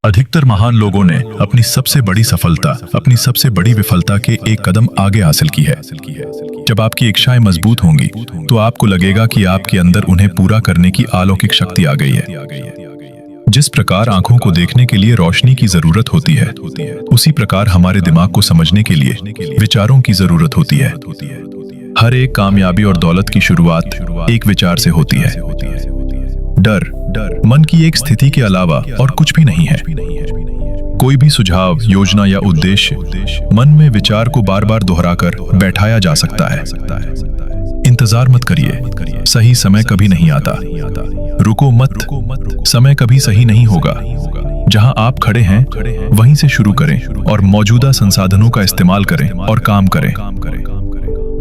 अधिकतर महान लोगों ने अपनी सबसे बड़ी सफलता अपनी सबसे बड़ी विफलता के एक कदम आगे हासिल की है। जब आपकी इच्छाएं मजबूत होंगी तो आपको लगेगा कि आपके अंदर उन्हें पूरा करने की अलौकिक शक्ति आ गई है। जिस प्रकार आंखों को देखने के लिए रोशनी की जरूरत होती है, उसी प्रकार हमारे दिमाग को समझने के लिए विचारों की जरूरत होती है। हर एक कामयाबी और दौलत की शुरुआत एक विचार से होती है। डर मन की एक स्थिति के अलावा और कुछ भी नहीं है। कोई भी सुझाव, योजना या उद्देश्य मन में विचार को बार बार दोहराकर बैठाया जा सकता है। इंतजार मत करिए, सही समय कभी नहीं आता। रुको मत, समय कभी सही नहीं होगा। जहां आप खड़े हैं वहीं से शुरू करें और मौजूदा संसाधनों का इस्तेमाल करें और काम करें।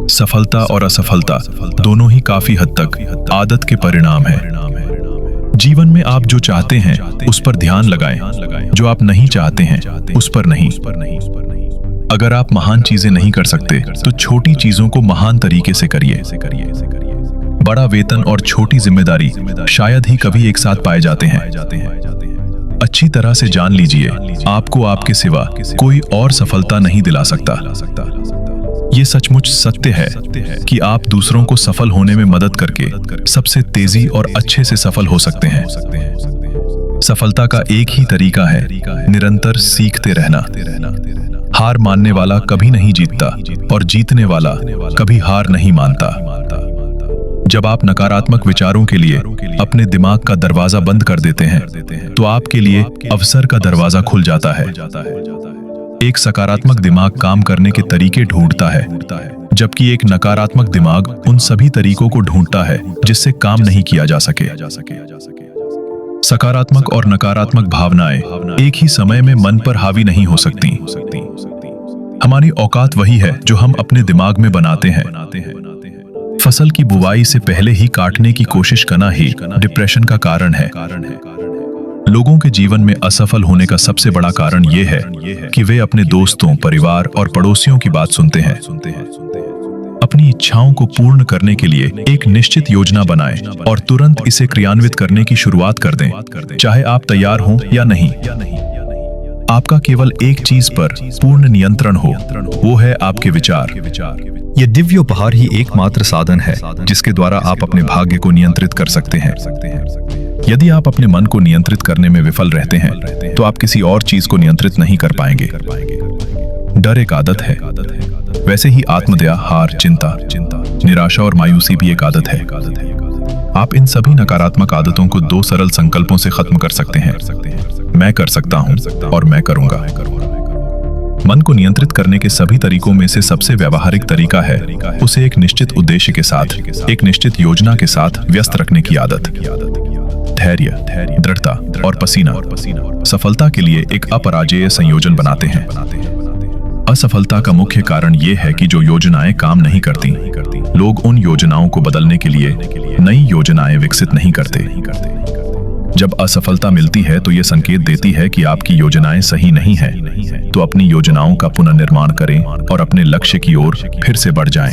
सफलता और असफलता दोनों ही काफी हद तक आदत के परिणाम है। जीवन में आप जो चाहते हैं उस पर ध्यान लगाएं, जो आप नहीं चाहते हैं उस पर नहीं। अगर आप महान चीजें नहीं कर सकते तो छोटी चीजों को महान तरीके से करिए। बड़ा वेतन और छोटी जिम्मेदारी शायद ही कभी एक साथ पाए जाते हैं। अच्छी तरह से जान लीजिए, आपको आपके सिवा कोई और सफलता नहीं दिला सकता। ये सचमुच सत्य है कि आप दूसरों को सफल होने में मदद करके सबसे तेजी और अच्छे से सफल हो सकते हैं। सफलता का एक ही तरीका है, निरंतर सीखते रहना। हार मानने वाला कभी नहीं जीतता और जीतने वाला कभी हार नहीं मानता। जब आप नकारात्मक विचारों के लिए अपने दिमाग का दरवाजा बंद कर देते हैं तो आपके लिए अवसर का दरवाजा खुल जाता है। एक सकारात्मक दिमाग काम करने के तरीके ढूंढता है, जबकि एक नकारात्मक दिमाग उन सभी तरीकों को ढूंढता है जिससे काम नहीं किया जा सके। सकारात्मक और नकारात्मक भावनाएं एक ही समय में मन पर हावी नहीं हो सकती। हमारी औकात वही है जो हम अपने दिमाग में बनाते हैं। फसल की बुवाई से पहले ही काटने की कोशिश करना ही डिप्रेशन का कारण है। लोगों के जीवन में असफल होने का सबसे बड़ा कारण यह है कि वे अपने दोस्तों, परिवार और पड़ोसियों की बात सुनते हैं। अपनी इच्छाओं को पूर्ण करने के लिए एक निश्चित योजना बनाएं और तुरंत इसे क्रियान्वित करने की शुरुआत कर दें, चाहे आप तैयार हों या नहीं। आपका केवल एक चीज पर पूर्ण नियंत्रण हो, वो है आपके विचार। यह दिव्य उपहार ही एकमात्र साधन है जिसके द्वारा आप अपने भाग्य को नियंत्रित कर सकते हैं। यदि आप अपने मन को नियंत्रित करने में विफल रहते हैं तो आप किसी और चीज को नियंत्रित नहीं कर पाएंगे। डर एक आदत है, वैसे ही आत्मदया, हार, चिंता, निराशा और मायूसी भी एक आदत है। आप इन सभी नकारात्मक आदतों को 2 सरल संकल्पों से खत्म कर सकते हैं। मैं कर सकता हूं और मैं करूंगा। मन को नियंत्रित करने के सभी तरीकों में से सबसे व्यावहारिक तरीका है उसे एक निश्चित उद्देश्य के साथ, एक निश्चित योजना के साथ व्यस्त रखने की आदत। धैर्य, दृढ़ता और पसीना सफलता के लिए एक अपराजेय संयोजन बनाते हैं। असफलता का मुख्य कारण यह है कि जो योजनाएं काम नहीं करती, लोग उन योजनाओं को बदलने के लिए नई योजनाएं विकसित नहीं करते। जब असफलता मिलती है तो यह संकेत देती है कि आपकी योजनाएं सही नहीं हैं। तो अपनी योजनाओं का पुनर्निर्माण करें और अपने लक्ष्य की ओर फिर से बढ़ जाएं।